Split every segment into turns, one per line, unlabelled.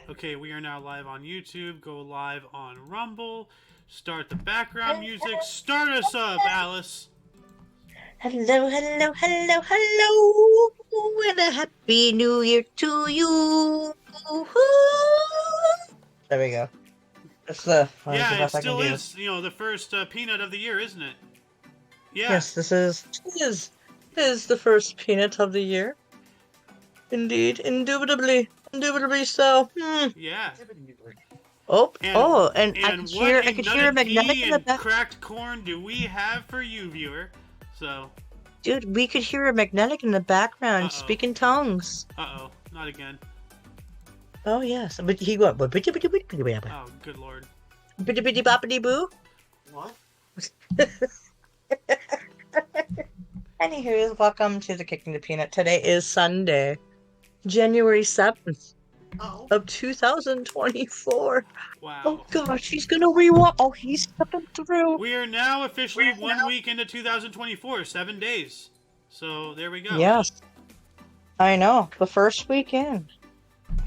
Okay, we are now live on YouTube. Go live on Rumble. Start the background music. Start us up, Alice.
Hello, hello, hello, hello, and a happy new year to you. There we go. That's the
Yeah, it
best I can
still
do.
is, the first peanut of the year, isn't it? Yeah.
Yes, this is the first peanut of the year. Indeed, indubitably so.
Yeah.
Oh,
And
oh, and
and what
I
a
could hear a
nutted
magnetic
pea
in the
and
back.
cracked corn do we have for you, viewer? So,
Dude, we could hear a magnetic in the background
uh-oh.
speaking tongues.
Uh-oh. Not again.
Oh yes, but he went bippity
Oh, good lord.
boppity boo.
What?
Anywho, welcome to the Kicking the Peanut. Today is Sunday, January 7th
Uh-oh.
of 2024. Oh
Wow.
gosh, he's gonna rewatch. Oh, he's stepping through.
We are now officially 1 week into 2024, 7 days. So there we go.
Yes, I know. The first weekend.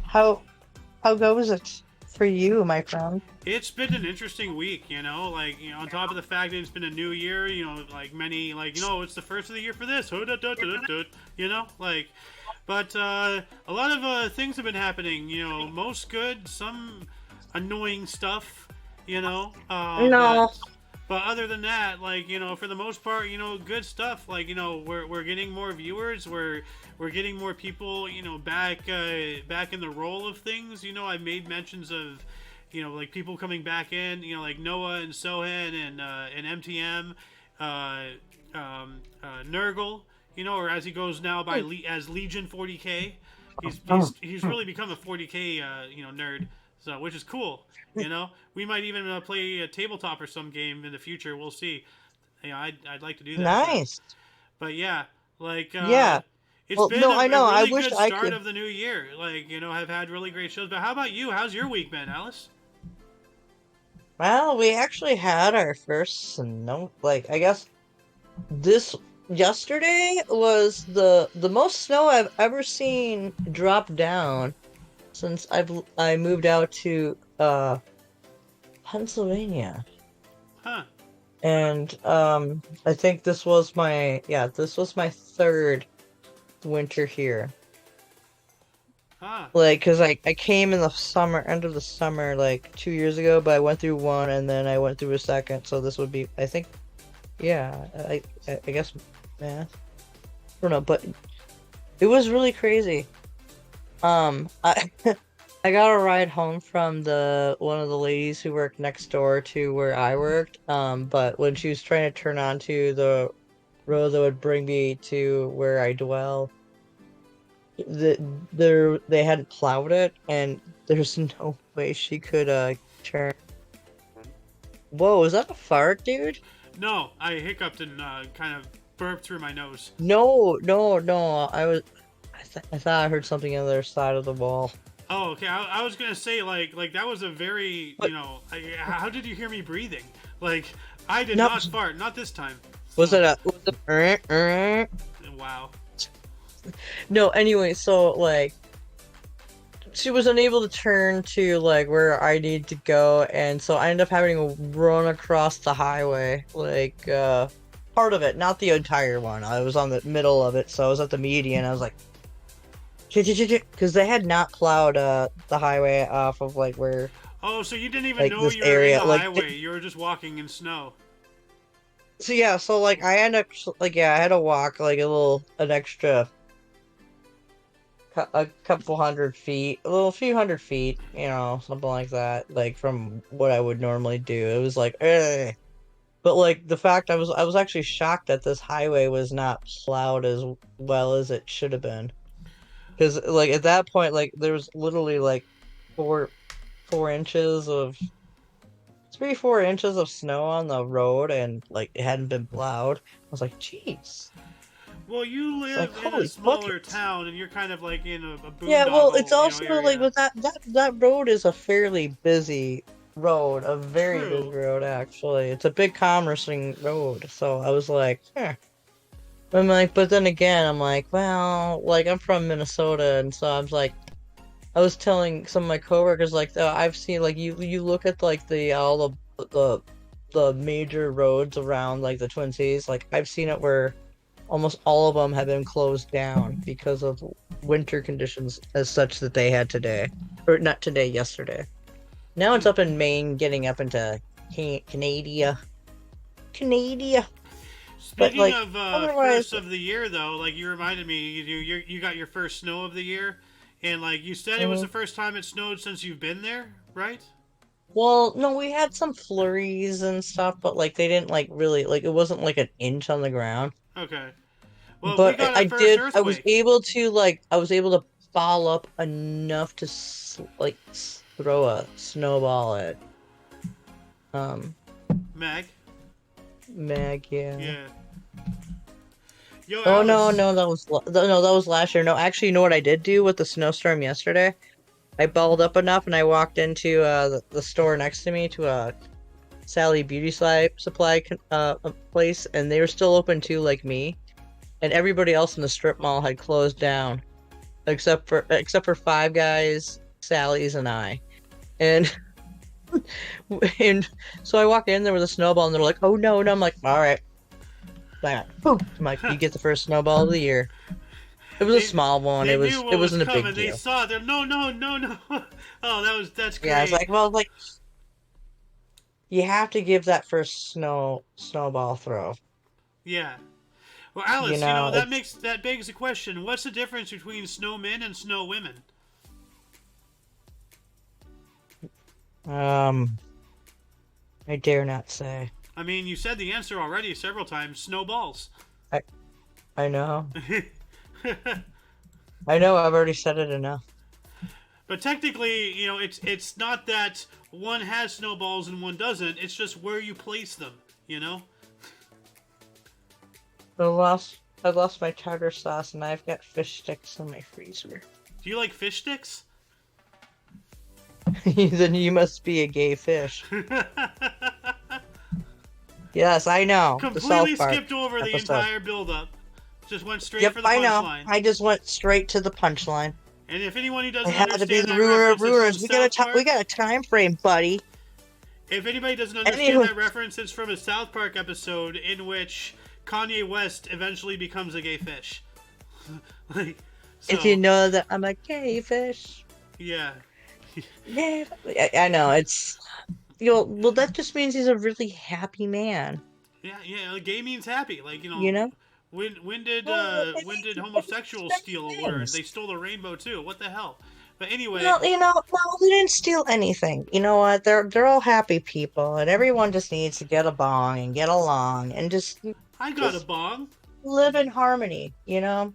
How goes it for you, my friend?
It's been an interesting week, on top of the fact that it's been a new year, like many, it's the first of the year for this, but a lot of things have been happening, most good, some annoying stuff,
No,
but other than that, for the most part, good stuff. We're getting more viewers. We're getting more people, back in the role of things. I've made mentions of, people coming back in. Like Noah and Sohan and MTM, Nurgle. Or as he goes now by as Legion 40K. He's really become a 40K nerd. So which is cool. We might even play a tabletop or some game in the future. We'll see. I'd like to do that.
nice.
But yeah,
Yeah.
it's
Well,
been
no, I
a
know. I
really
wish
good
I
start
could.
of the new year. I've had really great shows. But how about you? How's your week been, Alice?
Well, we actually had our first snow. Like, I guess this yesterday was the most snow I've ever seen drop down since I moved out to Pennsylvania.
Huh?
And I think this was my third winter here.
Huh?
Like, 'cause I came in the summer, end of the summer, like 2 years ago, but I went through one and then I went through a second, so this would be, I think, yeah, I guess, yeah, I don't know, but it was really crazy. I I got a ride home from the one of the ladies who worked next door to where I worked. But when she was trying to turn onto the road that would bring me to where I dwell, they hadn't plowed it, and there's no way she could turn. Whoa, was that a fart, dude?
No, I hiccuped and kind of burped through my nose.
No, no, no. I thought I heard something on the other side of the wall.
Oh, okay. I was gonna say like that was a very
But
how did you hear me breathing? Like I did
no,
not fart, not this time.
was
So
it a was it,
wow.
No, anyway, so like she was unable to turn to like where I need to go, and so I ended up having to run across the highway, like part of it, not the entire one. I was on the middle of it, so I was at the median. I was like, because they had not plowed the highway off of like where
Oh, so you didn't even
like
know
this
you were in
area,
the
like
highway. You were just walking in snow.
so yeah, so like I ended up like yeah, I had to walk like an extra a couple hundred feet, a little few hundred feet, something like that, like from what I would normally do. It was like, eh. But like the fact I was actually shocked that this highway was not plowed as well as it should have been. Because like at that point, like there was literally like four 4 inches of 3 4 inches of snow on the road, and like it hadn't been plowed. I was like, jeez.
Well, you
It's like
live in a
holy
smaller
buckets.
town, and you're kind of like in a
Yeah, well, it's
boondoggle,
also like
area.
with that road is a fairly busy road, a very busy
True.
road actually. It's a big commercing road, so I was like, huh. I'm like, but then again, I'm like, well, like I'm from Minnesota, and so I was like, I was telling some of my coworkers like I've seen like you look at like the all the major roads around like the Twin Cities, like I've seen it where almost all of them have been closed down because of winter conditions as such that they had today. Or not today, yesterday. Now it's
Hmm.
up in Maine, getting up into Canada. Canada. But
Speaking
like
of
otherwise,
first of the year, though, like you reminded me, you got your first snow of the year, and like you said, it was the
mhm.
first time it snowed since you've been there, right?
Well, no, we had some flurries and stuff, but like they didn't like really like it wasn't like an inch on the ground.
Okay. Well, we
But
got our
I
first
did.
earthquake.
I was able to ball up enough to throw a snowball at um
Meg.
Mag. Yeah.
Yeah. Yo,
Oh no,
Alice.
no, that was last year. No, actually, you know what I did do with the snowstorm yesterday? I balled up enough and I walked into the store next to me to a Sally Supply place, and they were still open too, like me. And everybody else in the strip mall had closed down, except for Five Guys, Sally's, and I. And and so I walk in there with a snowball, and they're like, "Oh no!" And I'm like, "All right." Boom. I'm like, "You get the first snowball of the year." It was a
they
small one.
they knew
It
what was
wasn't a big
coming. They
deal.
saw it. They're no, no, no, no. Oh, that's
Yeah, it's
great.
like, well, like you have to give that first snowball throw.
Yeah. Well,
You
Alice,
know,
that begs the question: what's the difference between snowmen and snow women?
um, I dare not say.
I mean, you said the answer already several times. Snowballs.
I I know. I know. I've already said it enough.
But technically, it's not that one has snowballs and one doesn't. It's just where you place them. You know.
I lost my tartar sauce, and I've got fish sticks in my freezer.
Do you like fish sticks?
Then you must be a gay fish. Yes, I know. The
Completely
South Park
skipped over the
episode.
entire build-up. Just went straight
Yep,
for the
I know.
punchline.
I just went straight to the punchline.
And if anyone who
I
doesn't
had to be
understand
the
that
ruiner of
reference, it's from
ruiners.
South
We
Park.
got a time frame, buddy.
If anybody doesn't understand
Anyway,
that reference, it's from a South Park episode in which Kanye West eventually becomes a gay fish. like,
if you
so
know that I'm a gay fish.
yeah,
Yeah, I know. It's well, that just means he's a really happy man.
yeah. Gay means happy. Like
You know? Well,
when did
it's
homosexuals steal a
many
word?
things.
They stole the rainbow too. What the hell? But anyway,
Well, no, they didn't steal anything. You know what? They're all happy people, and everyone just needs to get along and get along and
I got a
just
bong.
live in harmony. You know?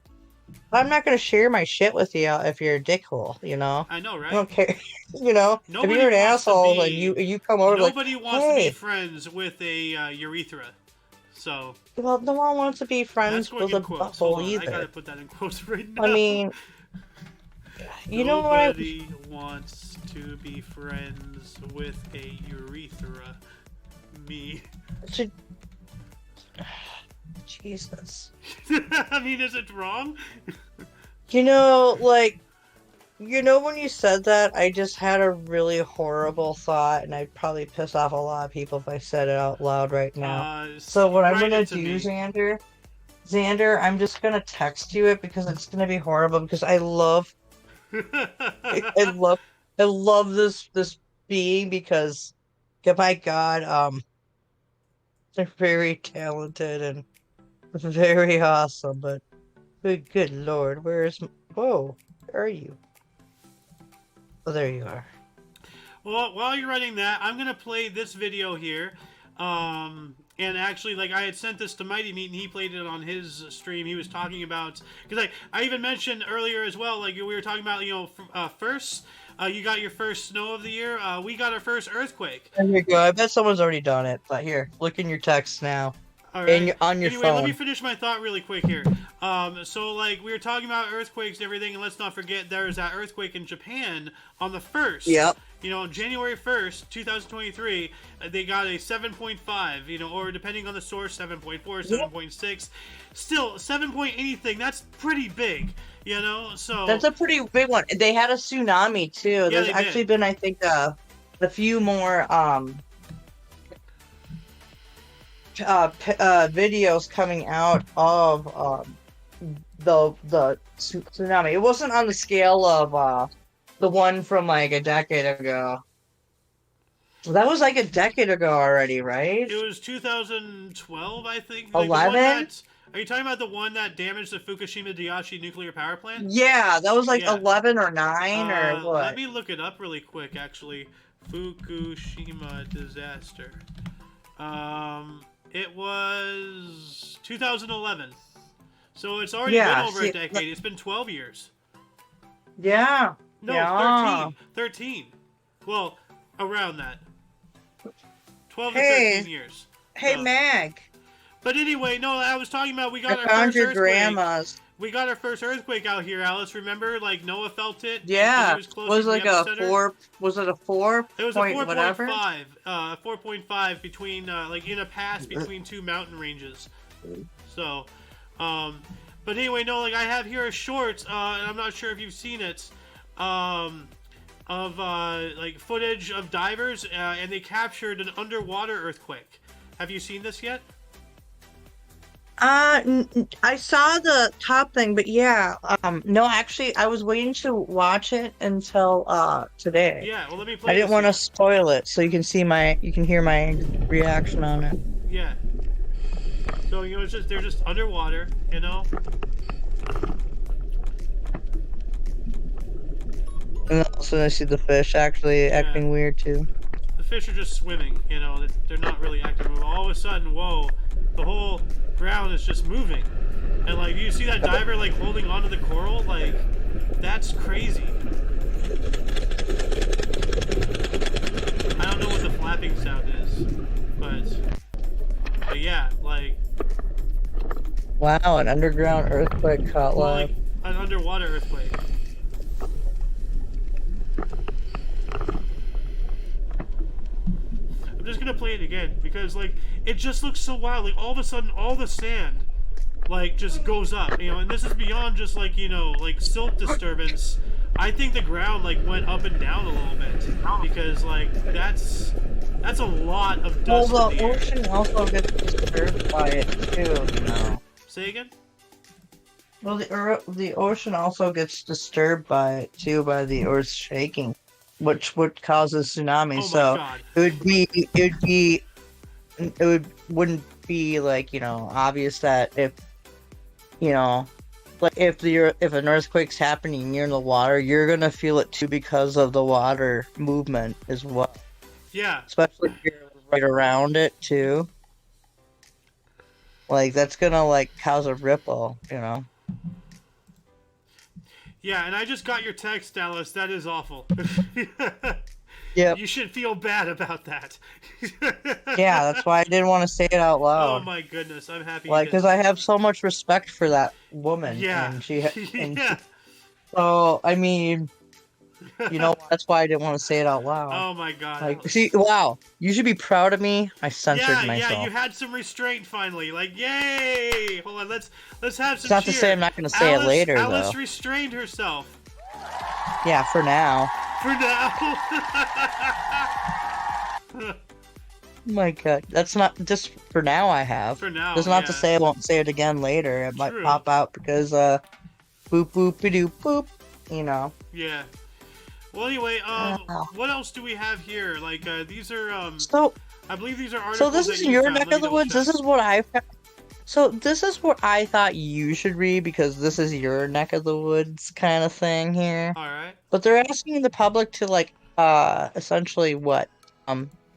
I'm not gonna share my shit with you if you're a dickhole. You know?
I know,
I
right?
don't care. You know? If
Nobody
you're an
wants to
asshole and
be
you come over like,
nobody wants to be
hey,
friends with a urethra. So
well, no one wants to be
that's
friends
going
with
in
a
quotes. Hold
butthole
on, I gotta
either.
put that in quotes right
I
now.
mean, you know what?
Nobody wants to be friends with a urethra. Me.
Should, Jesus.
I mean, is it wrong?
You know, like, you know, when you said that, I just had a really horrible thought, and I'd probably piss off a lot of people if I said it out loud right now. So what I'm
Write
gonna
it to
do,
me.
Xander, I'm just gonna text you it because it's gonna be horrible because I love, I love this being because, yeah, my God, they're very talented and very awesome, but good Lord, whoa, where are you? Oh, there you are.
Well, while you're writing that, I'm gonna play this video here. And actually, like I had sent this to Mighty Meat, and he played it on his stream. He was talking about because I even mentioned earlier as well. Like we were talking about, first, you got your first snow of the year. We got our first earthquake.
There you go. I bet someone's already done it, but here, look in your text now,
All
and
right.
you're on your
Anyway, let me
phone.
finish my thought really quick here. So like we were talking about earthquakes and everything, and let's not forget there was that earthquake in Japan on the first.
Yep.
January 1st, 2023, they got a 7.5, or depending on the source, 7.4,
Yep.
7.6. Still, 7 point anything, that's pretty big. You know, so
That's a pretty big one. They had a tsunami too.
yeah,
There's
they
actually
did.
been, I think, a few more videos coming out of the tsunami. It wasn't on the scale of the one from like a decade ago. That was like a decade ago already, right?
It was 2012, I think. Like the one
11?
that. Are you talking about the one that damaged the Fukushima Daiichi nuclear power plant?
Yeah, that was like
Yeah.
11 or 9 or
Let
what?
me look it up really quick. Actually, Fukushima disaster. It was 2011. So it's already been
Yeah,
over a
see,
decade. It's been 12 years.
yeah,
No,
yeah.
13. 13. Well, around that. 12 to 13
Hey,
years.
hey,
So,
Mag,
but anyway, no, I was talking about we
I
got our
found
first
your
earthquake.
grandma's.
We got our first earthquake out here, Alice. Remember, like Noah felt it, and he
Yeah,
was closer
was
to the
like a
epicenter.
4. Was it a 4
It was a
point whatever?
4.5 between, like in a pass between two mountain ranges. So, but anyway, no, like I have here a short, and I'm not sure if you've seen it, of like footage of divers, and they captured an underwater earthquake. Have you seen this yet?
I saw the top thing, but yeah, no, actually, I was waiting to watch it until today.
Yeah. Well, let me
I
play
didn't
this
want to
here.
spoil it, so you can hear my reaction on it.
Yeah. So it's just they're just underwater,
And also, I see the fish actually
Yeah.
acting weird too.
The fish are just swimming, they're not really active. All of a sudden, whoa, the whole ground is just moving. And like, you see that diver like holding onto the coral? Like, that's crazy. I don't know what the flapping sound is, but yeah, like,
Wow, an underground earthquake caught
well,
live.
like an underwater earthquake. I'm just gonna play it again because like it just looks so wild. Like all of a sudden, all the sand like just goes up, and this is beyond just like like silt disturbance. I think the ground like went up and down a little bit because like that's a lot of
Well,
dust in
the
the air.
ocean also gets disturbed by it too.
Say again?
Well, the ocean also gets disturbed by it too, by the Earth's shaking, which would causes tsunami.
Oh my
So
god.
wouldn't be like obvious that if you know like if an earthquake's happening near the water, you're gonna feel it too because of the water movement as well.
Yeah.
Especially if you're right around it too. Like that's gonna like cause a ripple.
Yeah, and I just got your text, Dallas. That is awful.
Yep.
You should feel bad about that.
Yeah, that's why I didn't want to say it out
Oh
loud.
my goodness, I'm happy you
Like, because
didn't.
I have so much respect for that woman,
Yeah.
and
Yeah.
so I mean, that's why I didn't want to say it out loud.
Oh my god,
Like, see,
Alice.
wow, you should be proud of me. I censored
Yeah, you
myself.
had some restraint finally. Like, yay! Hold on, let's have
It's
some
not to say
cheer.
I'm not going to say it later,
Alice
though.
restrained herself.
Yeah, for now.
For now.
Oh my god, that's not just for now. I have.
For now,
That's not to
yeah.
say I won't say it again later. It might
True.
pop out because boop boop doop boop.
Yeah. Well, anyway, what else do we have here? Like, these are
So
I believe these are articles.
So this
that
is
you
your
found.
neck
Let
of
me
the woods.
double
This
check.
is what I. So this is what I thought you should read because this is your neck of the woods kind of thing here.
All right.
But they're asking the public to like essentially what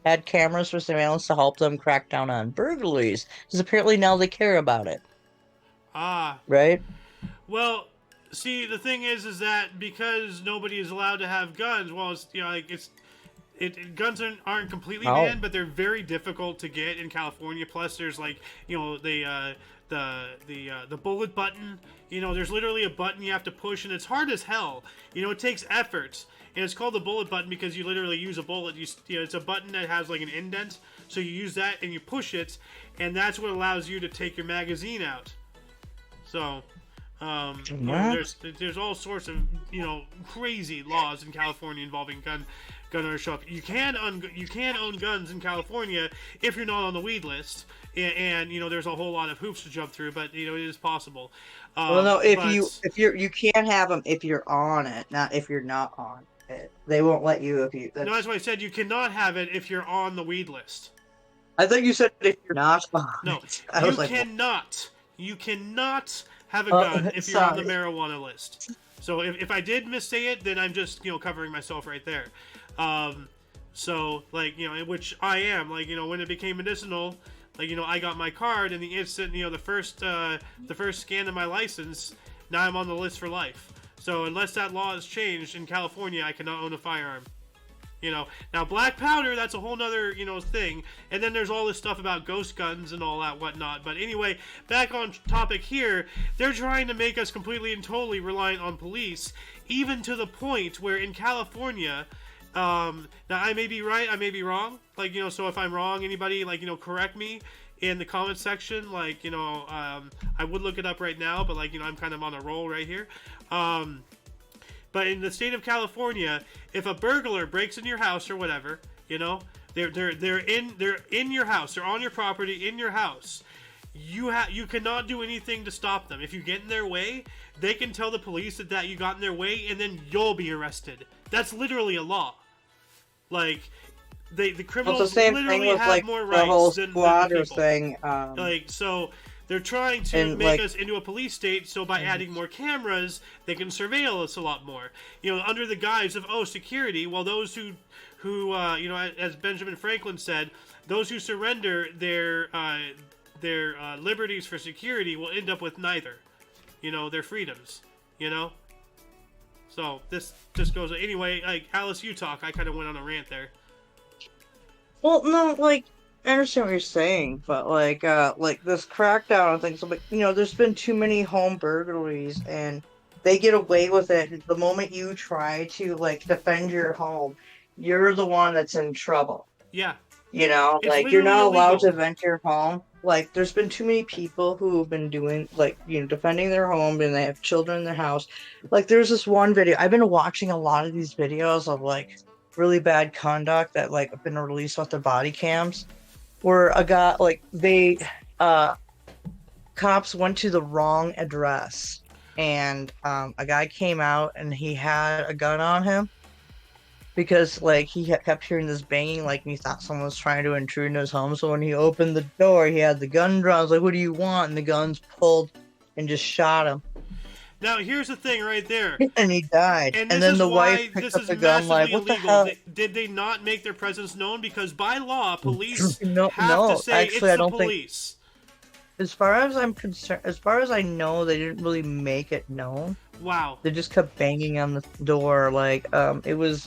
add cameras for surveillance to help them crack down on burglaries because apparently now they care about it,
Ah.
right?
Well, see, the thing is that because nobody is allowed to have guns, well, it's like guns aren't completely
Oh.
banned, but they're very difficult to get in California. Plus, there's like the bullet button. There's literally a button you have to push, and it's hard as hell. It takes effort, and it's called the bullet button because you literally use a bullet. It's a button that has like an indent, so you use that and you push it, and that's what allows you to take your magazine out. So, There's all sorts of crazy laws in California involving gun ownership. You can own guns in California if you're not on the weed list, and there's a whole lot of hoops to jump through, but it is possible.
Well, no, you can't have them if you're on it, not if you're not on it. They won't let you if you.
No, that's why I said you cannot have it if you're on the weed list.
I thought you said if you're not on
it.
No,
you cannot. You cannot have a gun if you're on the marijuana list. So if I did missay it, then I'm just covering myself right there. So which I am when it became medicinal, I got my card and the instant the first scan of my license, now I'm on the list for life. So unless that law is changed in California, I cannot own a firearm. Now black powder, that's a whole nother, thing. And then there's all this stuff about ghost guns and all that whatnot. But anyway, back on topic here, they're trying to make us completely and totally reliant on police, even to the point where in California, now I may be right, I may be wrong. So if I'm wrong, anybody, correct me in the comment section. I would look it up right now, but I'm kind of on a roll right here. But in the state of California, if a burglar breaks in your house or whatever, they're in your house, they're on your property, in your house. You cannot do anything to stop them. If you get in their way, they can tell the police that you got in their way, and then you'll be arrested. That's literally a law. The criminals literally have more rights than the people.
Thing.
So. They're trying to make us into a police state, so by adding more cameras, they can surveil us a lot more. Under the guise of security. Well, those who as Benjamin Franklin said, those who surrender their liberties for security will end up with neither. Their freedoms. So this just goes anyway. Alice, you talk. I kind of went on a rant there.
Well, no, I understand what you're saying, but this crackdown on things, there's been too many home burglaries, and they get away with it. The moment you try to defend your home, you're the one that's in trouble.
Yeah.
You're not allowed to vent your home. There's been too many people who have been doing defending their home, and they have children in their house. There's this one video. I've been watching a lot of these videos of really bad conduct that have been released off their body cams. Where a guy, cops went to the wrong address, and a guy came out and he had a gun on him because he kept hearing this banging, and he thought someone was trying to intrude in his home. So when he opened the door, he had the gun drawn. I was like, "What do you want?" And the gun's pulled and just shot him.
Now, here's the thing right there.
And he died. And then the wife picked up the gun what the hell?
Did they not make their presence known? Because by law, police have to say
actually,
it's
I don't
the police.
As far as I'm concerned, as far as I know, they didn't really make it known.
Wow.
They just kept banging on the door. It was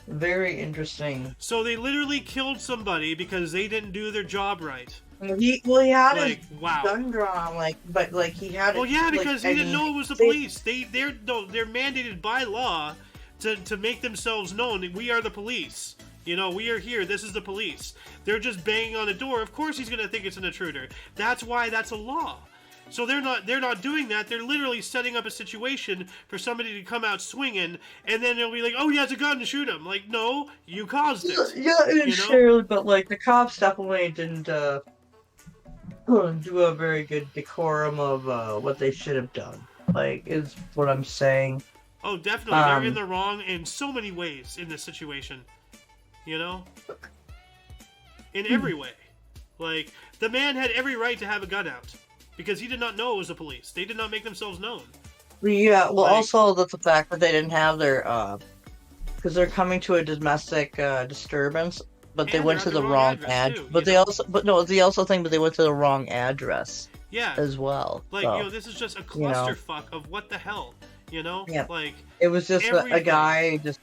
very interesting.
So they literally killed somebody because they didn't do their job right.
He had his gun drawn, but he had it.
Well, yeah, because he didn't know it was the police. They're mandated by law to make themselves known. We are the police. We are here. This is the police. They're just banging on the door. Of course, he's gonna think it's an intruder. That's why that's a law. So they're not doing that. They're literally setting up a situation for somebody to come out swinging, and then they'll be like, "Oh, he has a gun to shoot him." No, you caused it.
Yeah, sure, but the cops definitely didn't do a very good decorum of what they should have done. Is what I'm saying.
Oh, definitely. They're in the wrong in so many ways in this situation. In every way. The man had every right to have a gun out. Because he did not know it was the police. They did not make themselves known.
Yeah, well, also that's the fact that they didn't have their, because they're coming to a domestic disturbance, but they went to the wrong address. But they also think that they went to the wrong address.
Yeah.
As well.
This is just a clusterfuck of what the hell,
Yeah. It was just a guy just.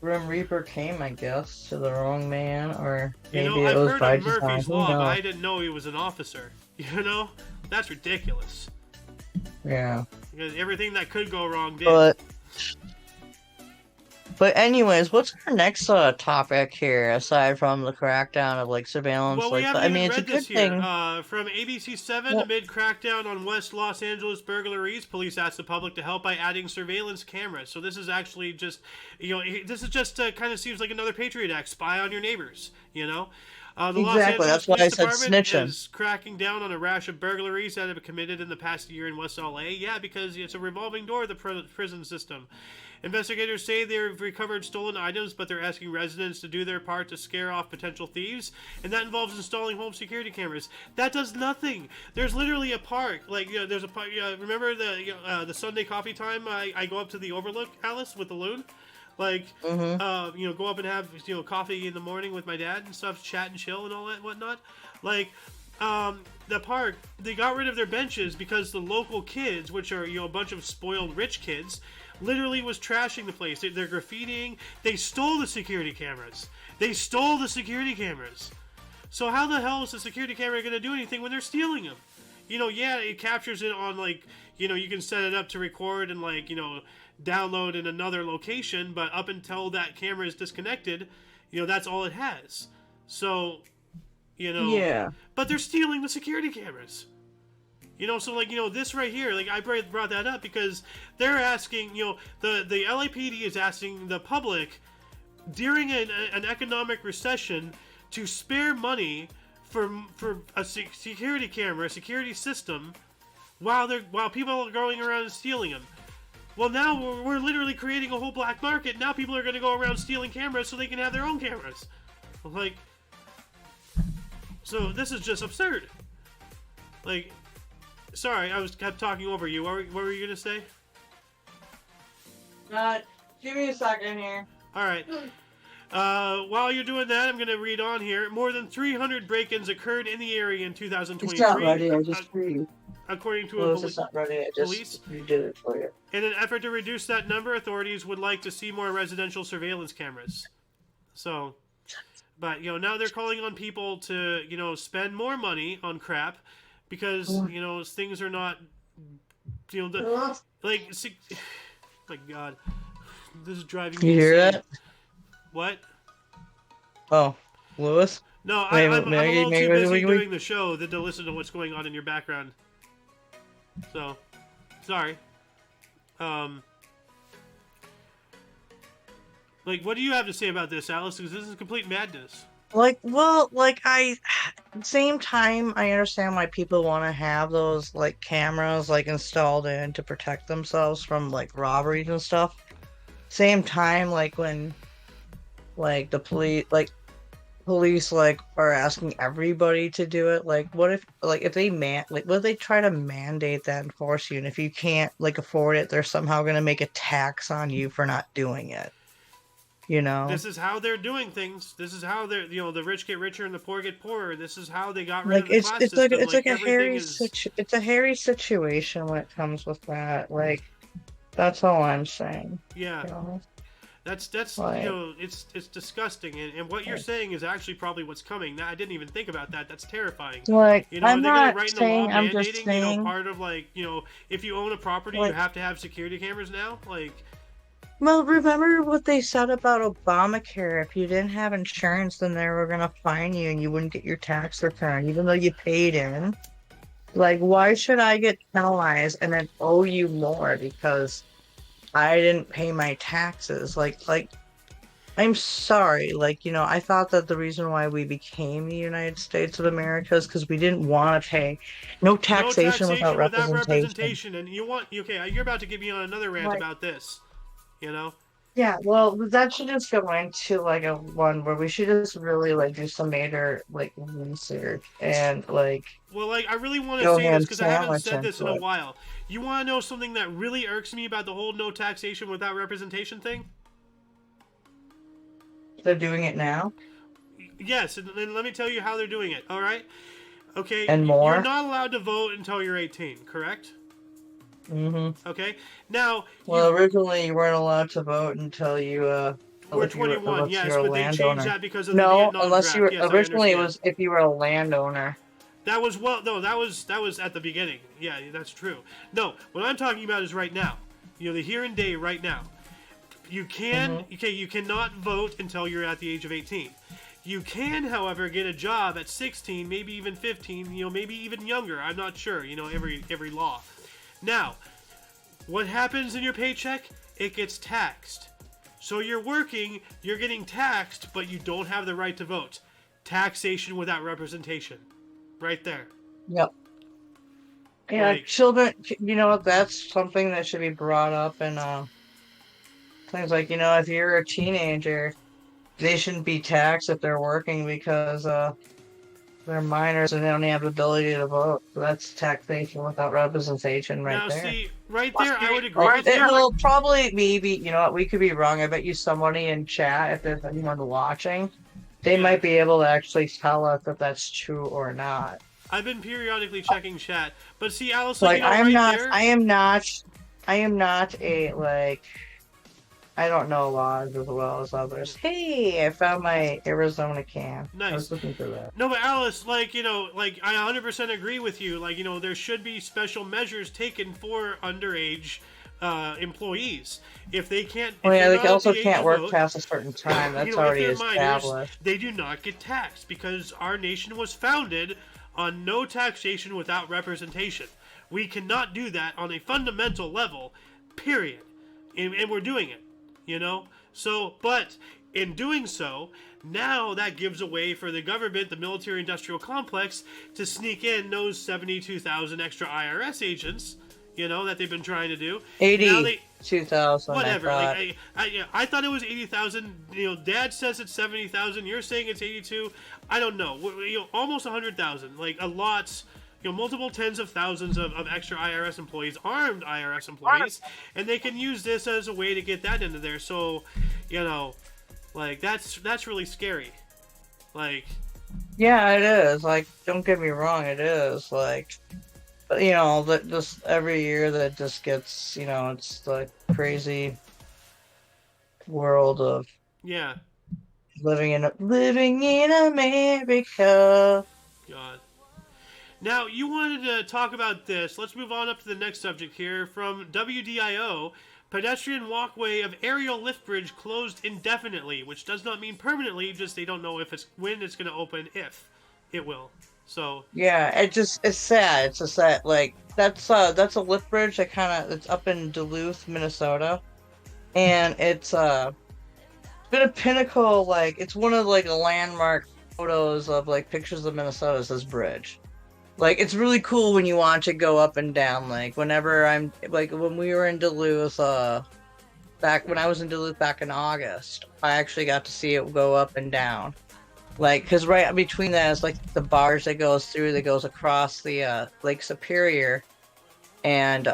Grim Reaper came, I guess, to the wrong man, or maybe it was by design.
I've heard of Murphy's Law, but I didn't know he was an officer. That's ridiculous.
Yeah.
Because everything that could go wrong did.
But But anyways, what's our next topic here aside from the crackdown of like surveillance?
Well, we
Like,
haven't
I mean,
even
it's a
read this
good
here.
thing.
From ABC 7,
Well,
amid crackdown on West Los Angeles burglaries, police asked the public to help by adding surveillance cameras. So this is actually just, this is just kind of seems like another Patriot Act, spy on your neighbors, The Los
exactly.
Angeles
That's why
Police
I said
Department
snitching.
is cracking down on a rash of burglaries that have been committed in the past year in West LA. Yeah, because it's a revolving door, the prison system. Investigators say they've recovered stolen items, but they're asking residents to do their part to scare off potential thieves, and that involves installing home security cameras. That does nothing. There's literally a park, like there's a park. Remember the Sunday coffee time? I go up to the Overlook, Alice, with the loon. Like,
Mm-hmm.
go up and have coffee in the morning with my dad and stuff, chat and chill and all that and whatnot. Like, the park, they got rid of their benches because the local kids, which are a bunch of spoiled rich kids, literally was trashing the place. They're graffitiing. They stole the security cameras. So how the hell is the security camera going to do anything when they're stealing them? Yeah, it captures it on you can set it up to record and download in another location, but up until that camera is disconnected, that's all it has. So,
Yeah.
but they're stealing the security cameras. So this right here, I brought that up because they're asking, the LAPD is asking the public during an economic recession to spare money for a security camera, a security system, while people are going around and stealing them. Well, now we're literally creating a whole black market. Now people are going to go around stealing cameras so they can have their own cameras. So this is just absurd. Sorry, I kept talking over you. What were you going to say?
Give me a second here.
All right. While you're doing that, I'm going to read on here. More than 300 break-ins occurred in the area in 2023.
It's not ready. I just
according to
it's not ready. I just
police.
redid it for you.
In an effort to reduce that number, authorities would like to see more residential surveillance cameras. So, but now they're calling on people to spend more money on crap because things are not my God, this is driving me
You hear
insane.
that?
What?
Oh, Lewis?
No, I'm a little too busy doing the show to listen to what's going on in your background. So, sorry. What do you have to say about this, Alice? Because this is complete madness.
Same time, I understand why people want to have those, cameras, installed in to protect themselves from, robberies and stuff. Same time, when, the police, are asking everybody to do it, what if they what if they try to mandate that and force you, and if you can't, afford it, they're somehow going to make a tax on you for not doing it?
This is how they're doing things. This is how they're, the rich get richer and the poor get poorer. This is how they got rid of the class system.
It's a hairy situation when it comes with that. That's all I'm saying.
Yeah. That's it's disgusting, and what you're saying is actually probably what's coming. Now, I didn't even think about that. That's terrifying.
I'm
not
not saying. I'm just saying.
Part of if you own a property, you have to have security cameras now.
Well, remember what they said about Obamacare? If you didn't have insurance, then they were gonna fine you, and you wouldn't get your tax return, even though you paid in. Why should I get penalized and then owe you more because I didn't pay my taxes? I'm sorry. I thought that the reason why we became the United States of America is because we didn't want to pay no taxation without representation.
And you're about to give me on another rant about this.
Yeah, well, that should just go into a one where we should just really do some major research and
Well, I really want to say this because I haven't said this in a while. You want to know something that really irks me about the whole no taxation without representation thing?
They're doing it now?
Yes, and let me tell you how they're doing it, alright? Okay,
and more?
You're not allowed to vote until you're 18, correct?
Mm-hmm.
Okay, now...
Well, originally you weren't allowed to vote until you,
were 21, yes, but they changed that because of the Vietnam
unless
draft.
you were...
Yes,
originally it was if you were a landowner.
That was that was at the beginning. Yeah, that's true. No, what I'm talking about is right now. The here and day right now. You cannot vote until you're at the age of 18. You can, however, get a job at 16, maybe even 15, maybe even younger. I'm not sure, every law. Now, what happens in your paycheck? It gets taxed. So you're working, you're getting taxed, but you don't have the right to vote. Taxation without representation. Right there.
Yep. Yeah, children, that's something that should be brought up in things like, if you're a teenager, they shouldn't be taxed if they're working because they're minors and they don't have the ability to vote. So that's taxation without representation right there.
Now, see, right there, I would agree with you.
It will probably, maybe, we could be wrong. I bet you somebody in chat, if there's anyone watching, they might be able to actually tell us if that's true or not.
I've been periodically checking chat, but see, Alice,
I am not a, I don't know laws as well as others. Hey, I found my Arizona can.
Nice.
I was looking for that.
No, but Alice, I 100% agree with you. There should be special measures taken for underage employees. If they can't...
they also can't work past a certain time. That's already established.
Minors, they do not get taxed because our nation was founded on no taxation without representation. We cannot do that on a fundamental level, period. And we're doing it, So, but in doing so, now that gives a way for the government, the military-industrial complex, to sneak in those 72,000 extra IRS agents, that they've been trying to do.
82,000.
Whatever. I thought it was 80,000. Dad says it's 70,000. You're saying it's 82. I don't know. Almost 100,000. A lot. Multiple tens of thousands of extra IRS employees, armed IRS employees, and they can use this as a way to get that into there. So, that's really scary.
Yeah, it is. Don't get me wrong, it is. But that just every year that just gets, it's the crazy world of living in America.
God. Now, you wanted to talk about this. Let's move on up to the next subject here. From WDIO, pedestrian walkway of aerial lift bridge closed indefinitely, which does not mean permanently, just they don't know when it's going to open, if it will. So
yeah, it's sad. It's just that that's a lift bridge that it's up in Duluth, Minnesota, and it's been a pinnacle. It's one of the landmark photos of pictures of Minnesota. Is this bridge? It's really cool when you watch it go up and down. Whenever I'm when we were in Duluth, back when I was in Duluth back in August, I actually got to see it go up and down. Because right between that is the barge that goes through, that goes across the Lake Superior, and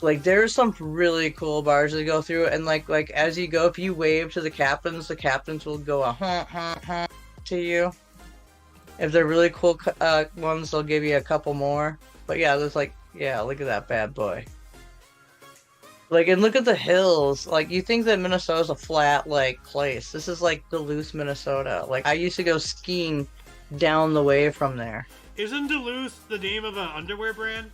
there's some really cool barges that go through, and as you go, if you wave to the captains will go a huh to you. If they're really cool ones, they'll give you a couple more. But yeah, there's look at that bad boy. And look at the hills. You think that Minnesota's a flat, place. This is Duluth, Minnesota. I used to go skiing down the way from there.
Isn't Duluth the name of an underwear brand?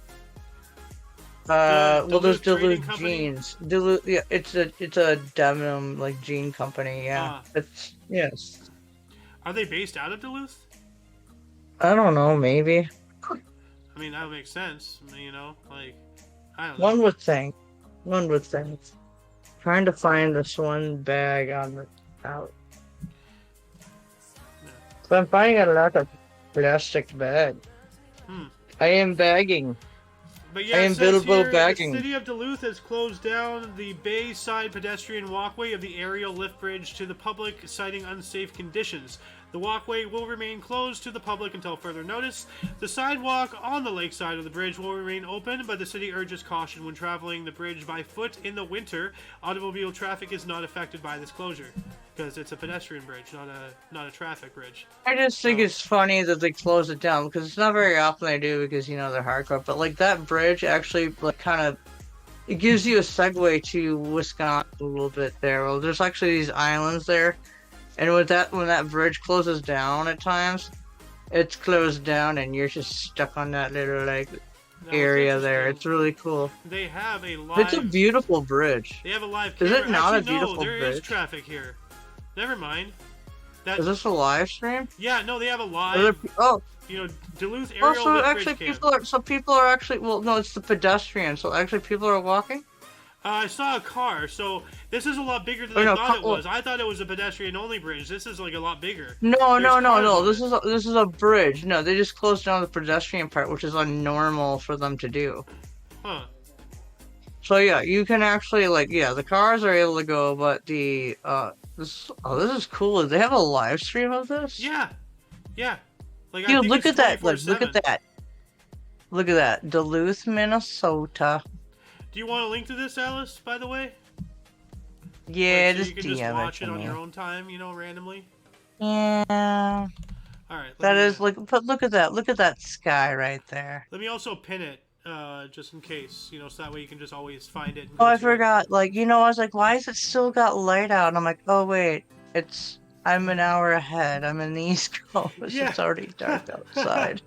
There's Duluth Jeans. Duluth, yeah, it's a denim, jean company, yeah. Yes.
Are they based out of Duluth?
I don't know, maybe.
I mean, that would make sense. I don't know.
One would think. Trying to find this one bag on the out. Yeah. So I'm finding a lot of plastic bag. I am bagging.
But yeah,
I am Bilbo bagging.
The city of Duluth has closed down the Bayside pedestrian walkway of the aerial lift bridge to the public, citing unsafe conditions. The walkway will remain closed to the public until further notice. The sidewalk on the lakeside of the bridge will remain open, but the city urges caution when traveling the bridge by foot in the winter. Automobile traffic is not affected by this closure because it's a pedestrian bridge, not a traffic bridge.
I just think it's funny that they close it down because it's not very often they do because they're hardcore. But that bridge actually it gives you a segue to Wisconsin a little bit there. Well, there's actually these islands there. And when that bridge closes down at times, it's closed down and you're just stuck on that little
Now, what's
area there.
interesting,
It's really cool.
they have a
It's a
live.
beautiful bridge.
They have a live
Is
camera.
it not
Actually,
a
no,
beautiful
there is
bridge?
traffic here. Never mind. That.
Is this a live stream?
Yeah, no, they have a
Are there,
live.
oh,
Duluth
oh,
aerial
so
lift
actually
bridge cam.
people are actually, well, no, it's the pedestrians. So actually people are walking?
I saw a car, so this is a lot bigger than
Or
I
no,
thought it was. I thought it was a pedestrian-only bridge. This is like a lot bigger.
No,
There's
no, no,
cars
no.
on it.
This is a bridge. No, they just closed down the pedestrian part, which is unnormal for them to do.
Huh.
So yeah, you can actually like the cars are able to go, but this is cool. They have a live stream of this?
Yeah. Yeah. Like, I
Dude,
think
look
it's
at that. Look
24/7.
at that. Look at that. Duluth, Minnesota.
Do you want a link to this, Alice, by the way?
Yeah,
Like, so
just
you can just
DM
watch
it
it
to
on
me.
your own time, randomly?
Yeah.
Alright,
That is like, but look at that. Look at that sky right there.
let me also pin it, just in case, so that way you can just always find it and
Oh,
go
I
to it.
forgot. Like, I was like, why is it still got light out? And I'm like, oh wait, I'm an hour ahead. I'm in the East Coast.
Yeah.
It's already dark outside.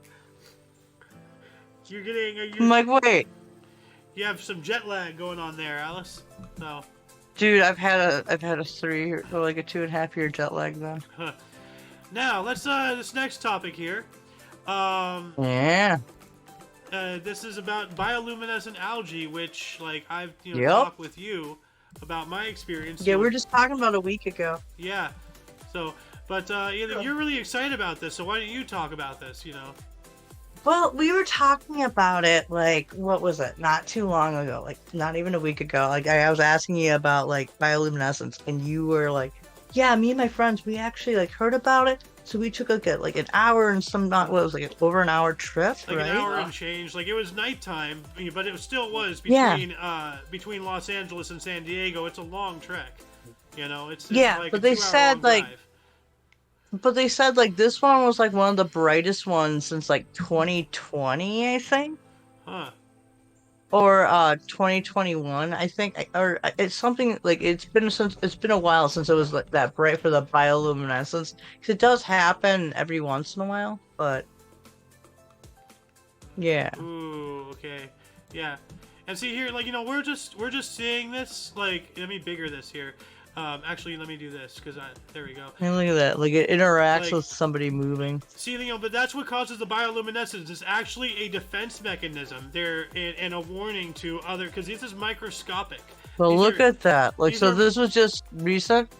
You're
I'm like, wait,
you have some jet lag going on there, Alice. No.
dude, I've had a 2.5 year jet lag then.
Now, let's this next topic here.
Yeah.
This is about bioluminescent algae, which, like, I've
Yep.
talked with you about my experience.
Yeah, we were just talking about a week ago.
Yeah. So, but you're really excited about this, so why don't you talk about this?
Well, we were talking about it, like, what was it? Not too long ago, like, not even a week ago. Like, I was asking you about, like, bioluminescence, and you were like, yeah, me and my friends, we actually, like, heard about it. So we took, like an hour and some, not, what was it, like, over an hour trip,
Like
right?
an hour and change. Like, it was nighttime, but it still was between Los Angeles and San Diego. It's a long trek. It's like
but
a
they
2 hour
said,
long
like,
drive.
but they said, like, this one was, like, one of the brightest ones since, like, 2020, I think?
Huh.
Or 2021, I think, or it's something like it's been a while since it was like that bright for the bioluminescence. 'Cause it does happen every once in a while, but yeah.
Ooh, okay. Yeah. And see here, like, we're just seeing this, like, let me bigger this here. Actually, let me do this, because there we go.
And look at that, like it interacts
Like,
with somebody moving.
See, but that's what causes the bioluminescence. It's actually a defense mechanism. And a warning to other, because this is microscopic.
Well, look at that. Like, so
are-
this was just recent?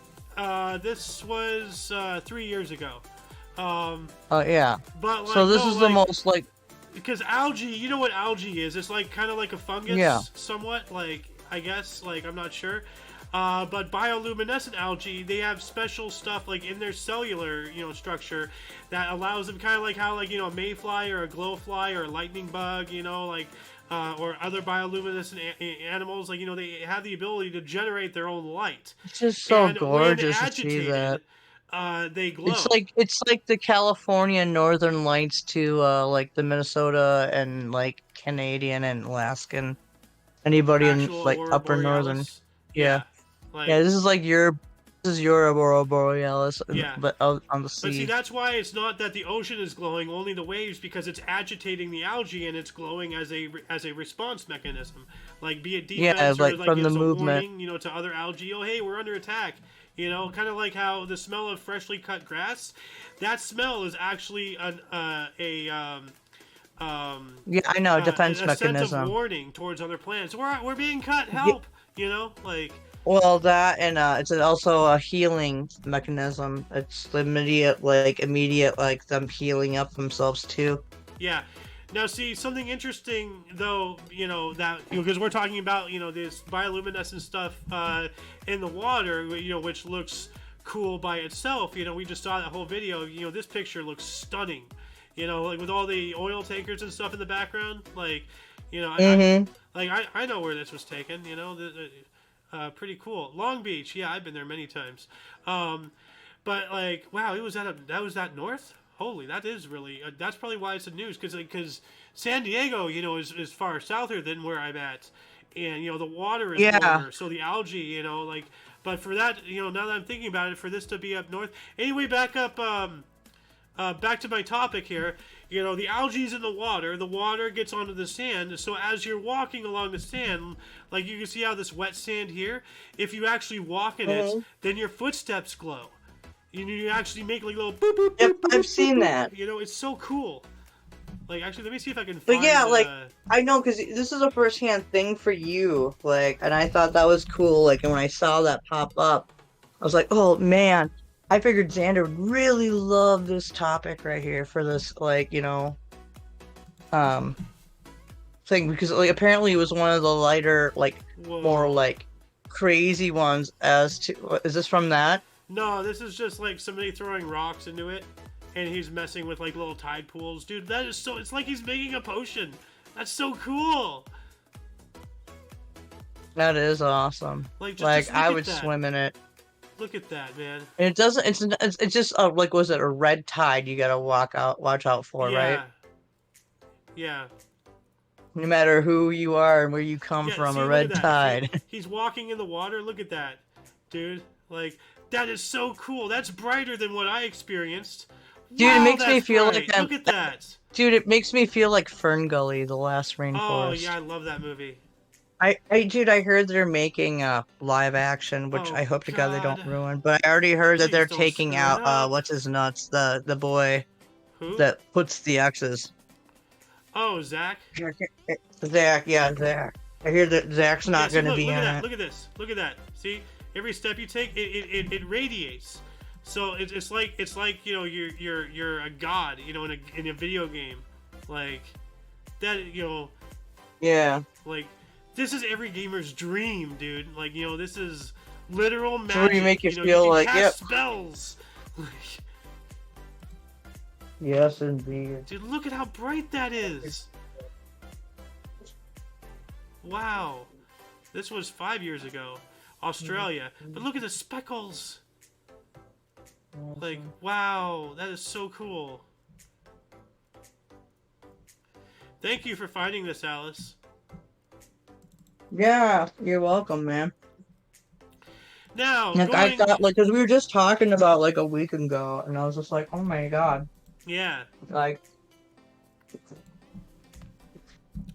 This was 3 years ago.
Oh, yeah.
But, like,
So this
no,
is the most, like...
Because algae, you know what algae is? It's like kind of like a fungus,
Yeah.
somewhat. Like, I guess, like, I'm not sure. But bioluminescent algae, they have special stuff like in their cellular, structure that allows them, kind of like how, like, a mayfly or a glowfly or a lightning bug, or other bioluminescent animals, like, they have the ability to generate their own light.
It's just so
And
gorgeous
when
to see that.
they glow.
It's like the California Northern Lights to like the Minnesota and like Canadian and Alaskan. Anybody in
Actual
like
Aurora
upper northern.
Borealis.
Yeah.
Like,
Yeah, this is like your Aurora Borealis,
Yeah.
but on the
But see,
sea.
that's why it's not that the ocean is glowing, only the waves, because it's agitating the algae and it's glowing as a response mechanism. Like, be it defense
like
or like
from the
it's a
movement.
warning, to other algae. Oh, hey, we're under attack. Kind of like how the smell of freshly cut grass. That smell is actually
Yeah, I know, defense
a
mechanism.
sense of warning towards other plants. We're being cut. Help. Like.
Well, that and it's also a healing mechanism. It's the immediate like them healing up themselves too.
Yeah. Now, see, something interesting, though, that, because we're talking about, this bioluminescent stuff in the water, which looks cool by itself. We just saw that whole video. This picture looks stunning. Like, with all the oil tankers and stuff in the background. Like, I know where this was taken, pretty cool. Long Beach, yeah, I've been there many times. But, like, wow, that was that north? Holy, that is really, that's probably why it's the news, because San Diego, is far souther than where I'm at, and, the water is warmer, so the algae, but for that, now that I'm thinking about it, for this to be up north, anyway, back up, back to my topic here. You know, the algae's in the water gets onto the sand, so as you're walking along the sand, like you can see how this wet sand here, if you actually walk in it, then your footsteps glow. You actually make like little boop, boop, boop,
Yep,
boop, boop,
I've
boop,
seen
boop.
that.
You know, it's so cool. Like, actually, let me see if I can
But
find...
yeah, like, I know, because this is a first-hand thing for you, like, and I thought that was cool, like, and when I saw that pop up, I was like, oh, man, I figured Xander would really love this topic right here for this, like, you know, um, thing, because, like, apparently it was one of the lighter, like,
Whoa.
more, like, crazy ones as to, is this from that?
No, this is just, like, somebody throwing rocks into it, and he's messing with, like, little tide pools. Dude, that is so... It's like he's making a potion. That's so cool.
That is awesome.
Like, just
Like,
look
I
at
would
that.
swim in it.
Look at that, man.
And it doesn't, it's just, like, was it a red tide you gotta watch out for, right?
Yeah.
No matter who you are and where you come
Yeah,
from,
see,
a
look
red
at that.
tide.
See, he's walking in the water. Look at that. Dude, like, that is so cool. That's brighter than what I experienced.
Dude,
Wow,
it makes me
that's
feel
bright.
like
Look at that.
Dude, it makes me feel like Fern Gully, The Last Rainforest.
Oh, yeah, I love that movie.
Dude, I heard they're making live action, which
Oh,
I hope to God they don't
God.
ruin. But I already heard that
Please
they're
don't
taking
screw it
out
up.
what's his nuts, the boy
Who?
that puts the X's.
Oh, Zach?
Zach, yeah, Zach. I hear that Zach's not
see,
gonna be
look
in
at that.
it.
Look at this. Look at that. See, every step you take, it radiates. So it's like you know you're a god, you know, in a video game, like that, you know.
Yeah.
Like, this is every gamer's dream, dude. Like, you know, this is literal magic.
So where you make you
know,
feel
you can
like,
cast
yep.
spells.
Yes, indeed.
Dude, look at how bright that is. Wow. This was 5 years ago. Australia. But look at the speckles. Like, wow. That is so cool. Thank you for finding this, Alice.
Yeah, you're welcome, man.
Now,
Like, I thought, like, because we were just talking about, like, a week ago, and I was just like, oh my God.
Yeah.
Like...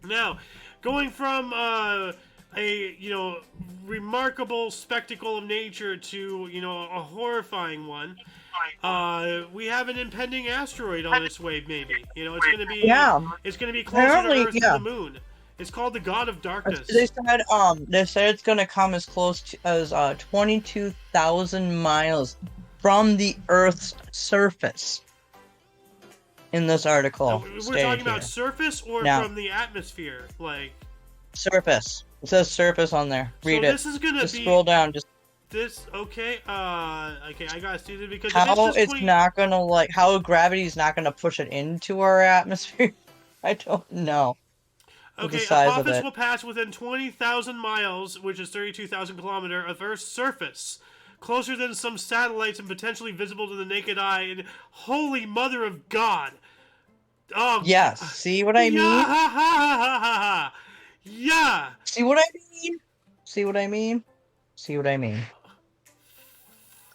Now, going from a, you know, remarkable spectacle of nature to, you know, a horrifying one, we have an impending asteroid on its way, maybe. You know, it's going to be...
Yeah.
It's going to be closer to Earth than the Moon. It's called the God of Darkness.
They said it's gonna come as close to as 22,000 miles from the Earth's surface. In this article,
we're talking about surface or from the atmosphere, like
surface. It says surface on there. Read it.
This is gonna
just scroll down. Just
this. Okay. Okay. I gotta see this because
how it's not gonna like how gravity's not gonna push it into our atmosphere. I don't know.
Okay, Apophis will pass within 20,000 miles, which is 32,000 kilometers, of Earth's surface, closer than some satellites and potentially visible to the naked eye. And holy mother of God! Oh,
yes. See what I mean?
Yeah.
See what I mean? See what I mean? See what I mean?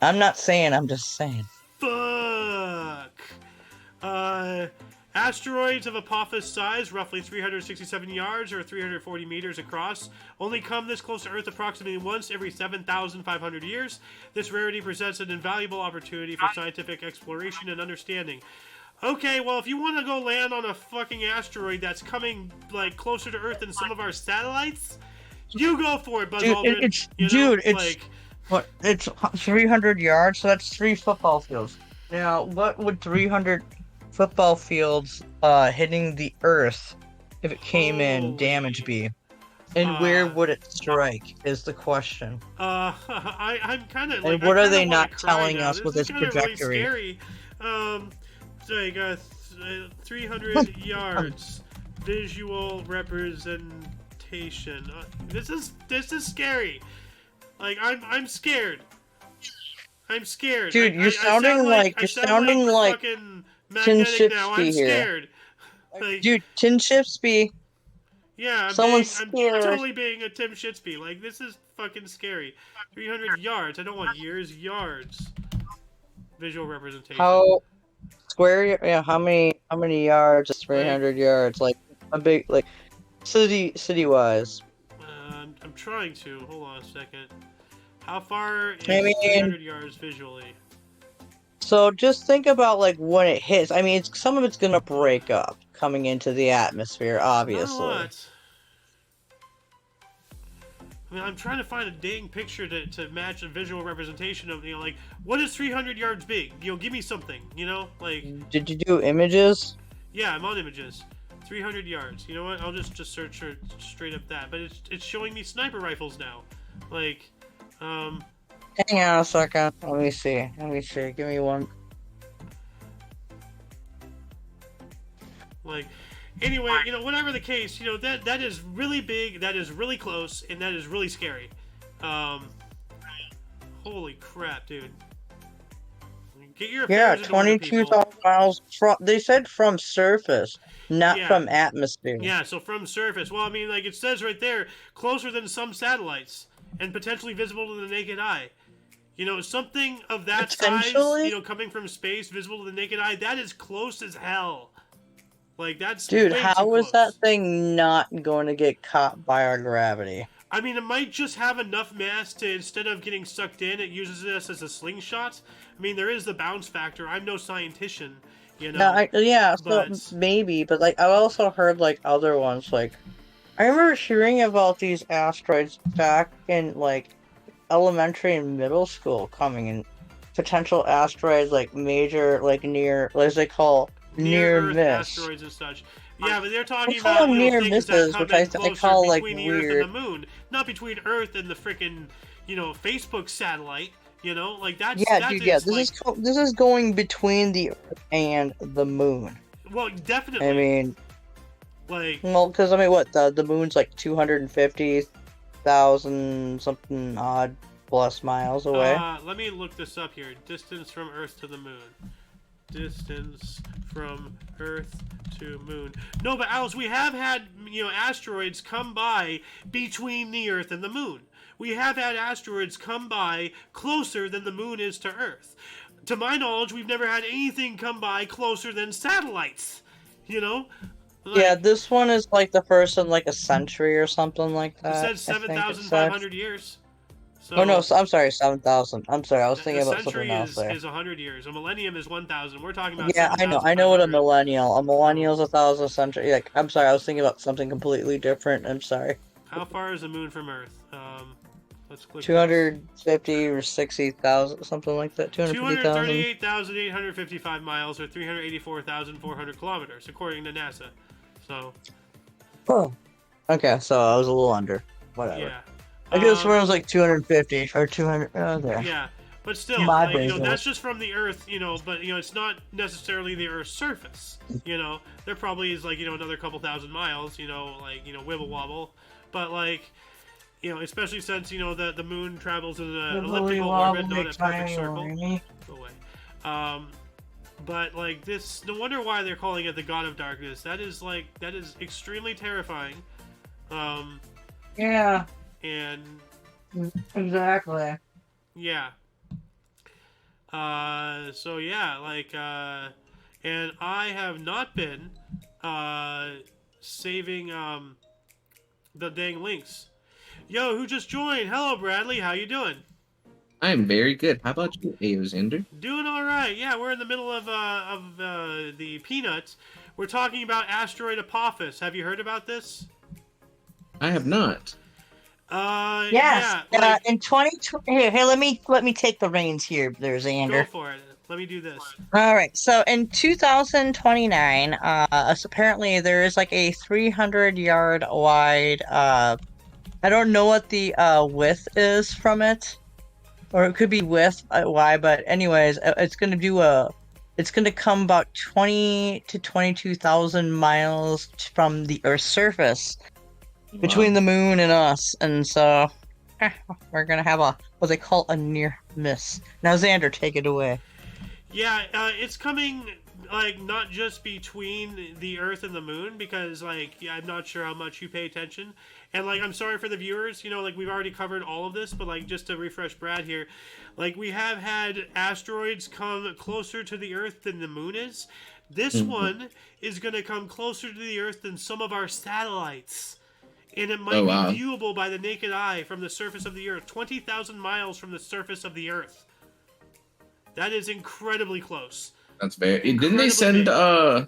I'm not saying. I'm just saying.
Fuck. Asteroids of Apophis size, roughly 367 yards or 340 meters across, only come this close to Earth approximately once every 7,500 years. This rarity presents an invaluable opportunity for scientific exploration and understanding. Okay, well, if you want to go land on a fucking asteroid that's coming, like, closer to Earth than some of our satellites, you go for it, Buzz Aldrin.
It's 300 yards, so that's 3 football fields. Now, what would 300 football fields hitting the Earth if it came in damage be? And where would it strike is the question.
I'm kind of like...
And what are they not telling us with this trajectory?
Really scary. Like 300 yards visual representation. This is scary. Like I'm scared. I'm scared.
Dude, you're sounding like
fucking magnetic now. I'm scared. Like,
dude, Tim Shipsby.
Yeah, I'm totally being a Tim Shitsby. Like, this is fucking scary. 300 yards. I don't want years. Yards. Visual representation.
How square. Yeah, how many yards is
Like,
300 yards? Like a big like city wise.
I'm trying to. Hold on a second. How far
I
is
mean,
300 yards visually?
so just think about like when it hits. I mean, some of it's gonna break up coming into the atmosphere,
Not a
obviously.
lot. I mean, I'm trying to find a dang picture to match a visual representation of, like, what is 300 yards big? Give me something, Like,
Did you do images?
yeah, I'm on images. 300 yards. You know what? I'll just search for straight up that. But it's showing me sniper rifles now. Like, um,
Hang on a second. Let me see. Let me see. Give me one.
like, anyway, whatever the case, that is really big, that is really close, and that is really scary. Holy crap, dude. Get your
Yeah,
affairs in order, people.
22,000 miles from. They said from surface, not
Yeah.
from atmosphere.
Yeah, so from surface. Well, I mean, like it says right there, closer than some satellites, and potentially visible to the naked eye. Something of that size,
Potentially,
coming from space, visible to the naked eye, that is close as hell. Like, that's
dude.
way too
How is that
close.
thing not going to get caught by our gravity?
I mean, it might just have enough mass to, instead of getting sucked in, it uses this as a slingshot. I mean, there is the bounce factor. I'm no scientician,
Yeah, yeah. So
but
maybe, but like I've also heard like other ones. Like I remember hearing about these asteroids back in like elementary and middle school coming in. Potential asteroids like major like near, as they call
near
near
Earth
miss.
asteroids and such. Yeah, but they're
I
talking
call
about,
them near
things that
misses,
come
which
in
I
closer
call like
between the Earth and the
weird.
Moon, not between Earth and the frickin', Facebook satellite. Like
Yeah,
that
dude. Yeah,
is like,
this is going between the Earth and the Moon.
well,
I
definitely,
mean,
like,
well, because I mean, what the moon's like 250,000 something odd plus miles away.
let me look this up here. Distance from Earth to the Moon. Distance from Earth to Moon. No, but Alice, we have had, asteroids come by between the Earth and the Moon. We have had asteroids come by closer than the Moon is to Earth. To my knowledge, we've never had anything come by closer than satellites.
Yeah,
Like,
this one is like the first in like a century or something like
it
that.
said
I think it said.
7,500 years.
Oh no,
So
I'm sorry, 7,000. I'm sorry, I was
a
thinking about something
century
else there.
is 100 years. A millennium is 1,000. We're talking about
Yeah, I know what a
7,500.
millennial. A
So,
millennial's 1,000 century. Like, I'm sorry, I was thinking about something completely different. I'm sorry.
how far is the Moon from Earth? Let's click this.
250 or 60,000, something like that. 250,000.
238,855 miles, or 384,400 kilometers, according to NASA. So,
Oh. Okay, so I was a little under. Whatever.
yeah.
I could have sworn it was like 250 or 200. Okay.
Yeah. But still,
My
like, that's
business.
just from the Earth, but, it's not necessarily the Earth's surface. There probably is, like, another couple thousand miles, like, wibble wobble. But, like, especially since, the Moon travels in an elliptical orbit, not a perfect circle. Go away. But, like, this, no wonder why they're calling it the God of Darkness. That is extremely terrifying.
Yeah,
And,
exactly.
yeah. So yeah, like, and I have not been, saving, the dang links. Yo, who just joined? Hello, Bradley. How you doing?
I'm very good. How about you, Aozinder?
Doing all right. Yeah, we're in the middle of the Peanuts. We're talking about Asteroid Apophis. Have you heard about this?
I have not.
Yes.
Yeah. Like,
In 2020, here, let me take the reins here, there,
go
Xander.
for it. Let me do this.
All right. So in 2029, apparently there is like a 300-yard wide. I don't know what the width is from it, or it could be width wide. But anyways, it's gonna do a. It's gonna come about 20 to 22,000 miles from the Earth's surface, between the moon and us, and so we're gonna have what they call a near miss. Now, Xander, take it away.
Yeah, it's coming like not just between the Earth and the Moon, because like yeah, I'm not sure how much you pay attention, and like I'm sorry for the viewers, you know, like we've already covered all of this, but like just to refresh Brad here, like we have had asteroids come closer to the Earth than the Moon is. This one is going to come closer to the Earth than some of our satellites. And it might be viewable by the naked eye from the surface of the Earth, 20,000 miles from the surface of the Earth. That is incredibly close.
That's very. Didn't they send?
Big.
I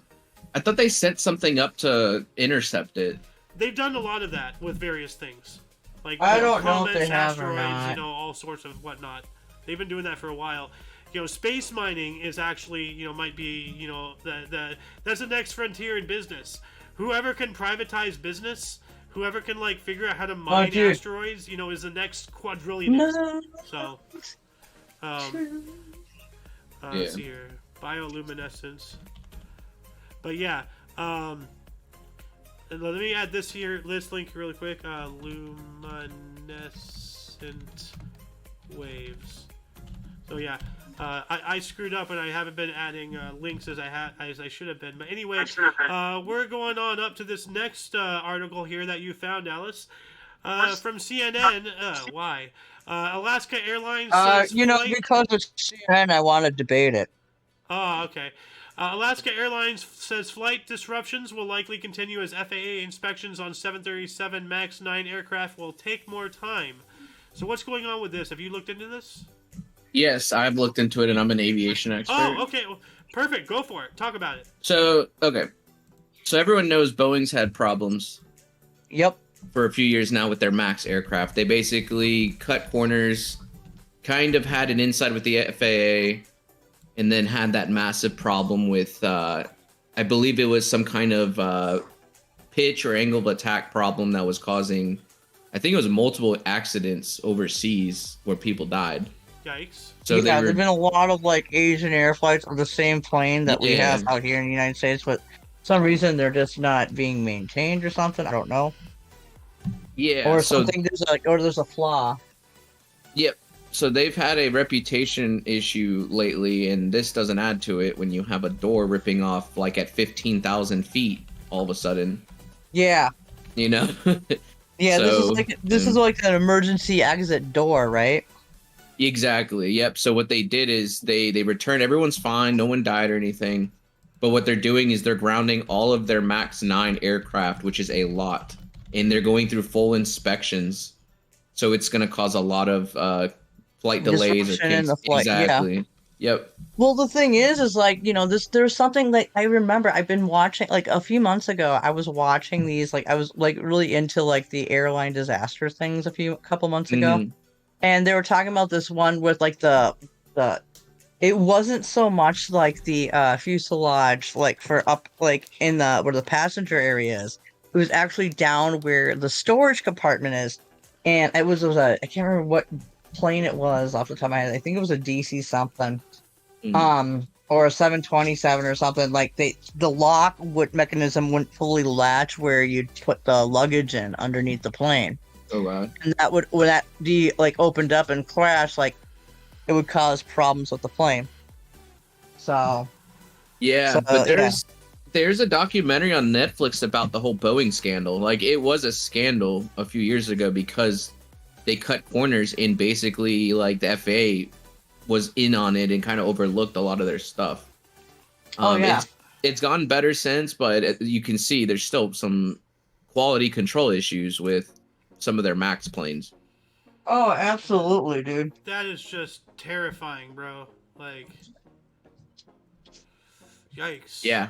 thought they sent something up to intercept it.
They've done a lot of that with various things, like
I don't know
comets,
if they have or
asteroids,
not.
you know, all sorts of whatnot. They've been doing that for a while. You know, space mining is actually, you know, might be, you know, that's the next frontier in business. Whoever can privatize business, whoever can like figure out how to mine asteroids, you know, is the next quadrillionist.
No.
So, let's see here, bioluminescence. But yeah, let me add this link really quick. Luminescent waves. So yeah. I screwed up and I haven't been adding links as I should have been. But anyway, we're going on up to this next article here that you found, Alice, from CNN. Why? Alaska Airlines says
you know, because it's CNN, I want to debate it.
Oh, okay. Alaska Airlines says flight disruptions will likely continue as FAA inspections on 737 MAX 9 aircraft will take more time. So what's going on with this? Have you looked into this?
Yes, I've looked into it, and I'm an aviation expert.
Oh, okay. Well, perfect. Go for it. Talk about it.
So, okay. So everyone knows Boeing's had problems.
Yep.
For a few years now with their MAX aircraft. They basically cut corners, kind of had an inside with the FAA, and then had that massive problem with, I believe it was some kind of pitch or angle of attack problem that was causing, I think it was multiple accidents overseas where people died.
Yikes.
So
yeah, there's been a lot of like Asian air flights of the same plane that we have out here in the United States, but for some reason they're just not being maintained or something. I don't know.
Yeah.
Or something there's a flaw.
Yep. So they've had a reputation issue lately, and this doesn't add to it when you have a door ripping off like at 15,000 feet all of a sudden.
Yeah.
You know?
Yeah, this is like an emergency exit door, right?
Exactly. Yep. So what they did is they returned. Everyone's fine. No one died or anything. But what they're doing is they're grounding all of their MAX 9 aircraft, which is a lot, and they're going through full inspections. So it's going to cause a lot of flight delays or exactly. Yeah. Yep.
Well, the thing is like, you know, there's something like I remember I've been watching like a few months ago. I was watching these I was like really into like the airline disaster things a couple months ago. And they were talking about this one with like the it wasn't so much like the fuselage like for up like in the where the passenger area is. It was actually down where the storage compartment is. And it was I can't remember what plane it was off the top of my head. I think it was a DC something. Or a 727 or something. Like the lock mechanism wouldn't fully latch where you'd put the luggage in underneath the plane.
Oh wow!
And that when that be like opened up and crashed, like it would cause problems with the plane. So
yeah, but there's a documentary on Netflix about the whole Boeing scandal. Like it was a scandal a few years ago because they cut corners and basically like the FAA was in on it and kind of overlooked a lot of their stuff. It's gotten better since, but you can see there's still some quality control issues with some of their MAX planes.
Oh, absolutely, dude.
That is just terrifying, bro. Like, yikes.
Yeah.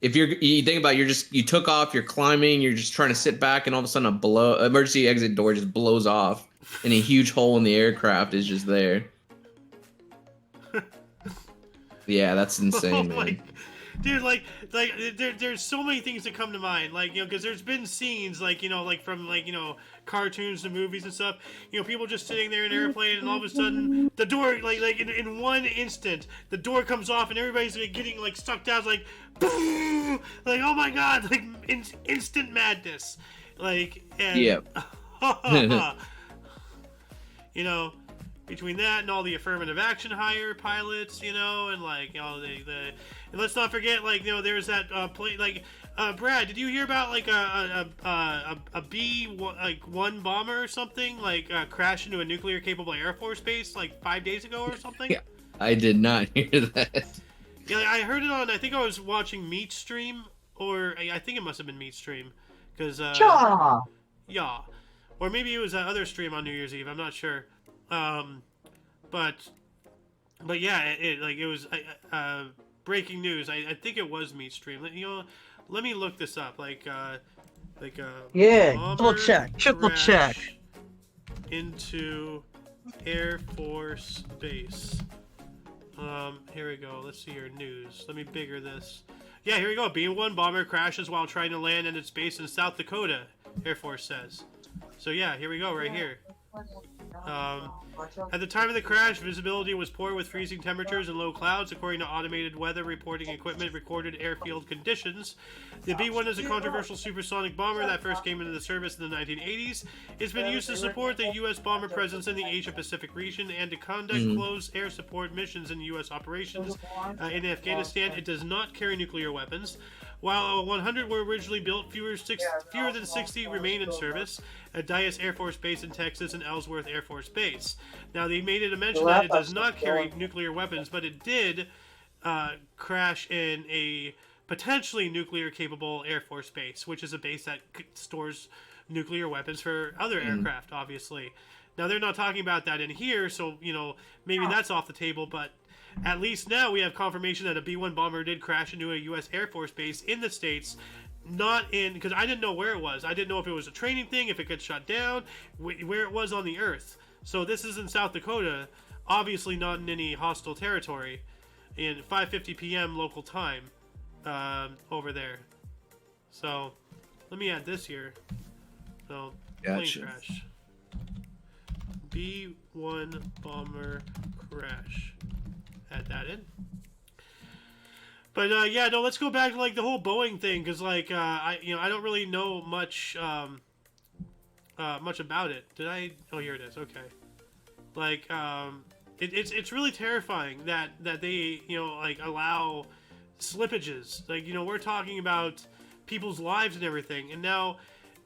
If you think about it, you took off, you're climbing, you're just trying to sit back, and all of a sudden emergency exit door just blows off, and a huge hole in the aircraft is just there. Yeah, that's insane, man.
Dude, there's so many things that come to mind, like, you know, because there's been scenes, like, you know, like from, like, you know, cartoons and movies and stuff, you know, people just sitting there in an airplane, and all of a sudden, the door, like in one instant, the door comes off, and everybody's like, getting, like, sucked out, like, boom! Like, oh my god, like, instant madness. Like, and...
Yep.
You know, between that and all the affirmative action hire pilots, you know, and like, you know, and let's not forget, like, you know, there's that plane, like, Brad, did you hear about like a B-1 bomber or something, like crashed into a nuclear capable Air Force base like 5 days ago or something?
Yeah, I did not hear that.
Yeah, I heard it on, I think I was watching Meat Stream, or I think it must have been Meat Stream, because yeah, or maybe it was that other stream on New Year's Eve. I'm not sure, but yeah, it was breaking news. I think it was Meat Stream. You know, let me look this up.
Yeah,
bomber
double check, triple check.
crash into Air Force Base. Here we go. Let's see your news. Let me bigger this. Yeah, here we go. B-1 bomber crashes while trying to land in its base in South Dakota, Air Force says. So yeah, here we go, right here. At the time of the crash, visibility was poor with freezing temperatures and low clouds, according to automated weather reporting equipment recorded airfield conditions. The B-1 is a controversial supersonic bomber that first came into the service in the 1980s. It's been used to support the U.S. bomber presence in the Asia-Pacific region and to conduct close air support missions in U.S. operations. In Afghanistan, it does not carry nuclear weapons. While 100 were originally built, fewer than 60 remain in service at Dyess Air Force Base in Texas and Ellsworth Air Force Base. Now, they made it a mention that it does not carry nuclear weapons, but it did crash in a potentially nuclear-capable Air Force base, which is a base that stores nuclear weapons for other aircraft, obviously. Now, they're not talking about that in here, so, you know, maybe that's off the table, but at least now we have confirmation that a B-1 bomber did crash into a U.S. Air Force base in the States, not in, because I didn't know where it was. I didn't know if it was a training thing, if it got shut down, where it was on the Earth. So this is in South Dakota, obviously not in any hostile territory, in 5:50 p.m. local time over there. So let me add this here. So,
Gotcha.
plane crash. B-1 bomber crash. Add that in. But yeah, no, let's go back to like the whole Boeing thing, because like I don't really know much much about it. Did I? Oh, here it is. Okay. Like it's really terrifying that they, you know, like allow slippages. Like, you know, we're talking about people's lives and everything, and now,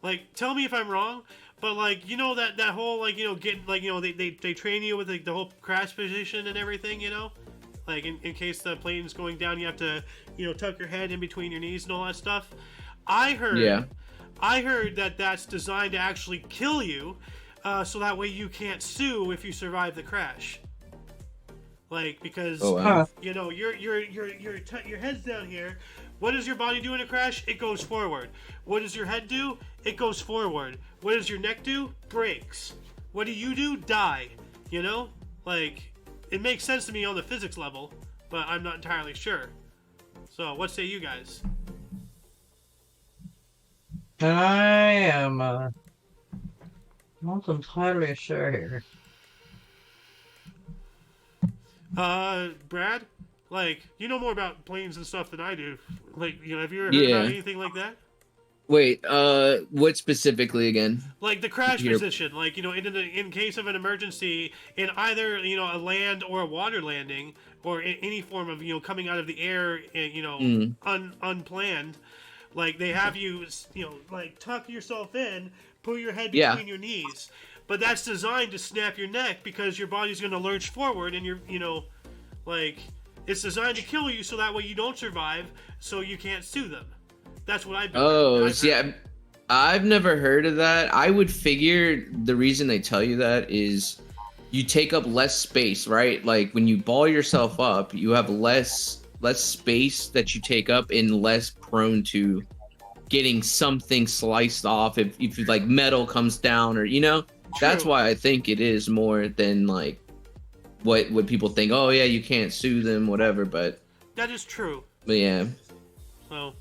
like, tell me if I'm wrong, but like, you know, that whole, like, you know, getting, like, you know, they train you with like the whole crash position and everything, you know. Like, in case the plane's going down, you have to, you know, tuck your head in between your knees and all that stuff. I heard that that's designed to actually kill you, so that way you can't sue if you survive the crash. Like, because you know, your head's down here. What does your body do in a crash? It goes forward. What does your head do? It goes forward. What does your neck do? Breaks. What do? Die. You know, like. It makes sense to me on the physics level, but I'm not entirely sure. So, what say you guys?
I am not entirely sure here.
Brad? Like, you know more about planes and stuff than I do. Like, you know, have you ever heard about anything like that?
Wait, what specifically again?
Like the crash position, like, you know, in case of an emergency, in either, you know, a land or a water landing, or in any form of, you know, coming out of the air, you know, unplanned, like they have you, you know, like tuck yourself in, put your head between your knees, but that's designed to snap your neck because your body's going to lurch forward, and you're, you know, like, it's designed to kill you so that way you don't survive, so you can't sue them. That's what I've been.
Oh, see, I've never heard of that. I would figure the reason they tell you that is you take up less space, right? Like when you ball yourself up, you have less space that you take up and less prone to getting something sliced off if like metal comes down, or, you know. True. That's why I think it is more than like what people think. Oh yeah, you can't sue them, whatever. But
that is true.
But yeah.
So.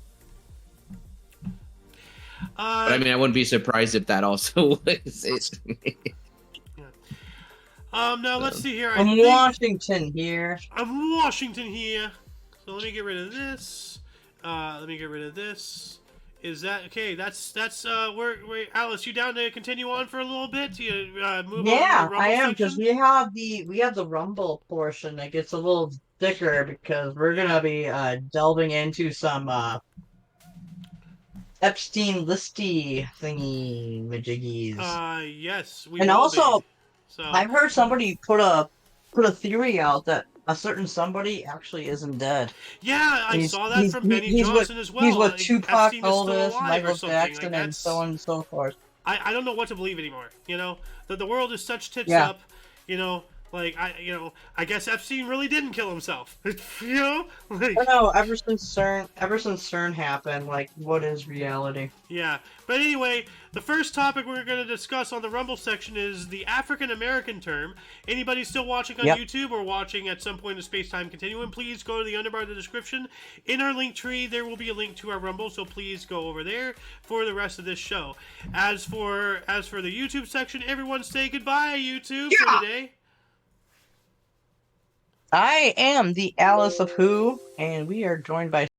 But I mean, I wouldn't be surprised if that also was it.
Now let's see here.
I'm Washington here.
I'm Washington here. So let me get rid of this. Let me get rid of this. Is that okay? That's we're Alice. You down to continue on for a little bit? You move on to the
Yeah,
Rumble
I am because
section?
we have the Rumble portion that gets a little thicker because we're
Yeah.
gonna be delving into some Epstein listy thingy majiggies.
Yes, we
And
will be.
also,
So
I've heard somebody put a theory out that a certain somebody actually isn't dead.
yeah, I
He's
saw that
he's
from
he,
Benny
he's what
Johnson as
he's
well.
what Tupac,
Epstein is still
Elvis,
alive or
Michael
something. Like
Jackson, and so
that's
on and so forth.
I don't know what to believe anymore. You know, the world is such tits
Yeah.
up. You know, like I guess Epstein really didn't kill himself. You know,
I
like
don't know. Ever since CERN happened, like, what is reality?
yeah. But anyway, the first topic we're going to discuss on the Rumble section is the African American term. Anybody still watching on
Yep.
YouTube or watching at some point in the space-time continuum, please go to the underbar of the description. In our link tree, there will be a link to our Rumble, so please go over there for the rest of this show. As for the YouTube section, everyone say goodbye, YouTube, for
Yeah.
today.
I am the Alice of Who, and we are joined by